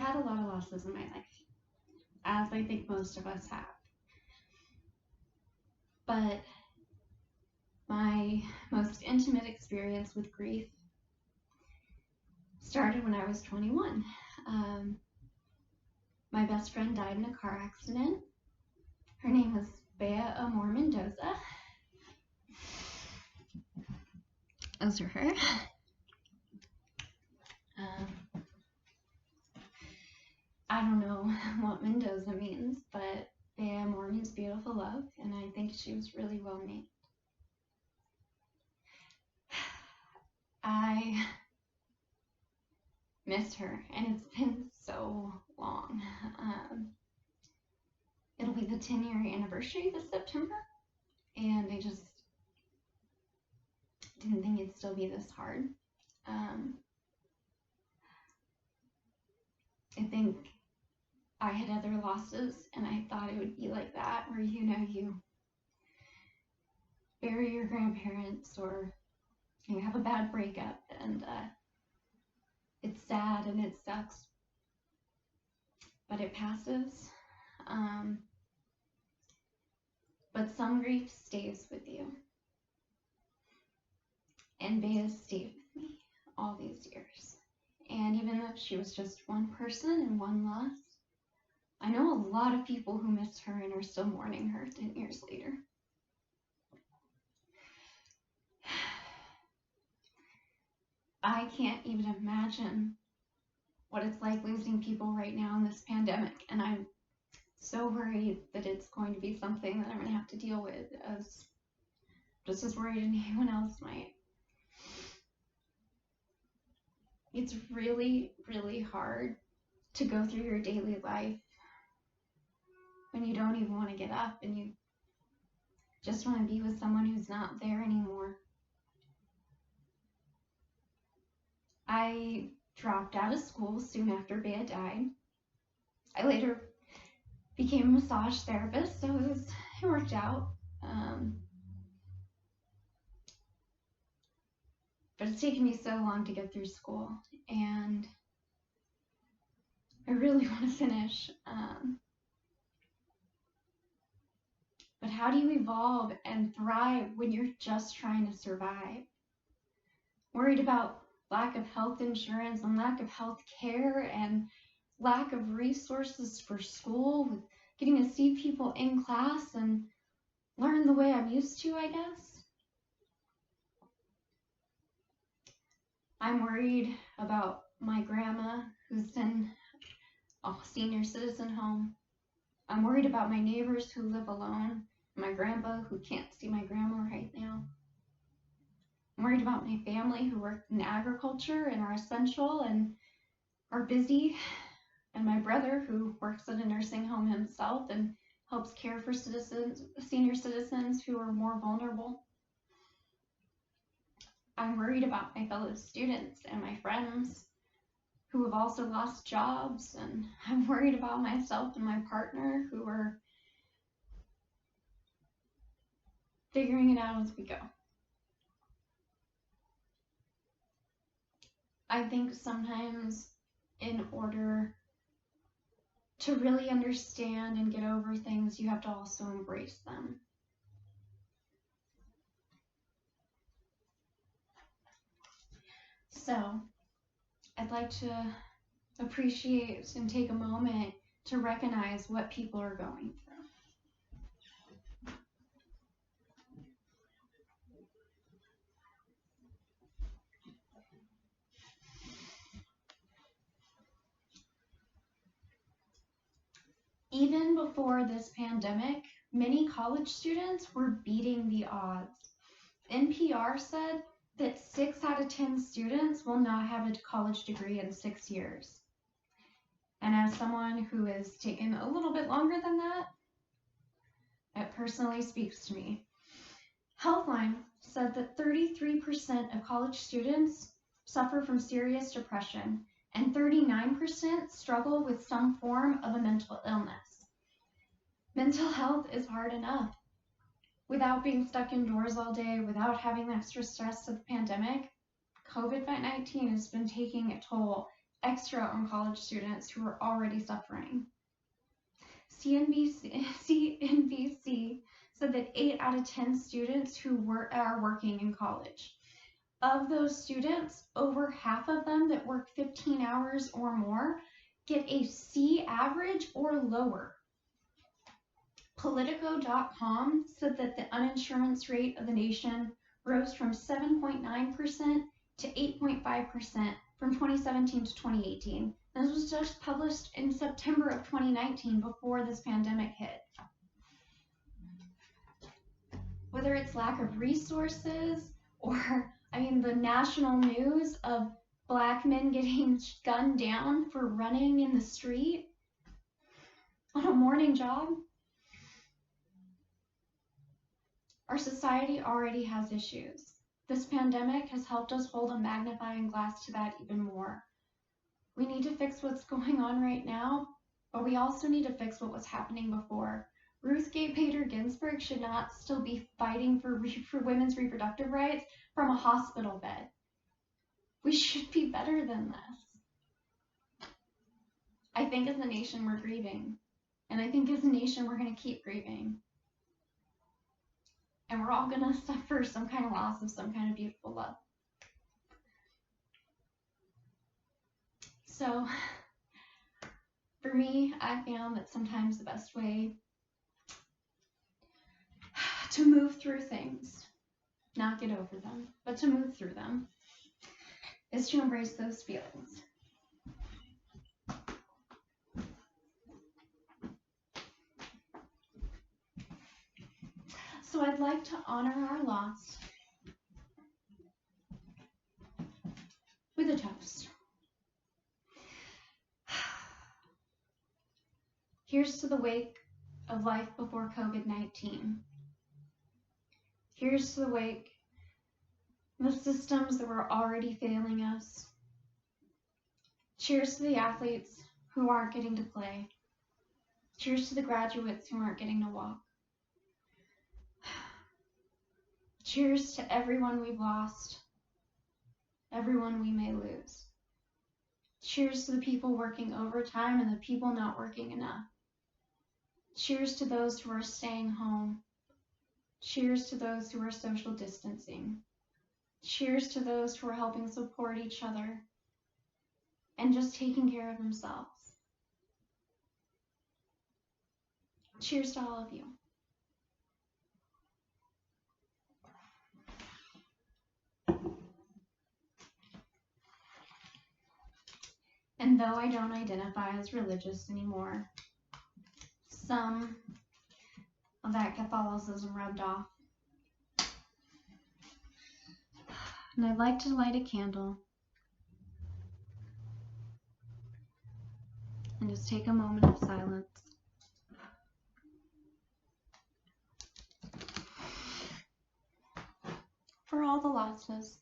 had a lot of losses in my life, as I think most of us have. But my most intimate experience with grief started when I was 21. My best friend died in a car accident. Her name was Bea Amor Mendoza. Those are her. I don't know what Mendoza means, but Bea Amor means beautiful love, and I think she was really well named. I miss her, and it's been so long. It'll be the 10-year anniversary this September, and I just didn't think it'd still be this hard. I think I had other losses, and I thought it would be like that, where you bury your grandparents or you have a bad breakup, and it's sad and it sucks, but it passes. But some grief stays with you. And Bea stayed with me all these years. And even though she was just one person and one loss, I know a lot of people who miss her and are still mourning her 10 years later. I can't even imagine what it's like losing people right now in this pandemic, and I'm so worried that it's going to be something that I'm going to have to deal with, just as worried as anyone else might. It's really, really hard to go through your daily life when you don't even want to get up and you just want to be with someone who's not there anymore. I dropped out of school soon after Bea died. I later became a massage therapist, so it worked out. But it's taken me so long to get through school, and I really want to finish. But how do you evolve and thrive when you're just trying to survive? Worried about lack of health insurance and lack of health care and lack of resources for school, with getting to see people in class and learn the way I'm used to, I guess. I'm worried about my grandma who's in a senior citizen home. I'm worried about my neighbors who live alone, my grandpa who can't see my grandma right now. I'm worried about my family who work in agriculture and are essential and are busy, and my brother who works at a nursing home himself and helps care for senior citizens who are more vulnerable. I'm worried about my fellow students and my friends who have also lost jobs, and I'm worried about myself and my partner who are figuring it out as we go. I think sometimes in order to really understand and get over things, you have to also embrace them. So I'd like to appreciate and take a moment to recognize what people are going through. Even before this pandemic, many college students were beating the odds. NPR said that 6 out of 10 students will not have a college degree in 6 years. And as someone who has taken a little bit longer than that, it personally speaks to me. Healthline said that 33% of college students suffer from serious depression, and 39% struggle with some form of a mental illness. Mental health is hard enough. Without being stuck indoors all day, without having the extra stress of the pandemic, COVID-19 has been taking a toll extra on college students who are already suffering. CNBC said that 8 out of 10 students who are working in college. Of those students, over half of them that work 15 hours or more get a C average or lower. Politico.com said that the uninsurance rate of the nation rose from 7.9% to 8.5% from 2017 to 2018. This was just published in September of 2019 before this pandemic hit. Whether it's lack of resources or, the national news of Black men getting gunned down for running in the street on a morning jog. Our society already has issues. This pandemic has helped us hold a magnifying glass to that even more. We need to fix what's going on right now, but we also need to fix what was happening before. Ruth Bader Ginsburg should not still be fighting for women's reproductive rights from a hospital bed. We should be better than this. I think as a nation we're grieving, and I think as a nation we're going to keep grieving. And we're all going to suffer some kind of loss of some kind of beautiful love. So, for me, I found that sometimes the best way to move through things, not get over them, but to move through them, is to embrace those feelings. So I'd like to honor our loss with a toast. Here's to the wake of life before COVID-19. Here's to the wake of the systems that were already failing us. Cheers to the athletes who aren't getting to play. Cheers to the graduates who aren't getting to walk. Cheers to everyone we've lost, everyone we may lose. Cheers to the people working overtime and the people not working enough. Cheers to those who are staying home. Cheers to those who are social distancing. Cheers to those who are helping support each other and just taking care of themselves. Cheers to all of you. And though I don't identify as religious anymore, some of that Catholicism rubbed off. And I'd like to light a candle and just take a moment of silence. For all the losses.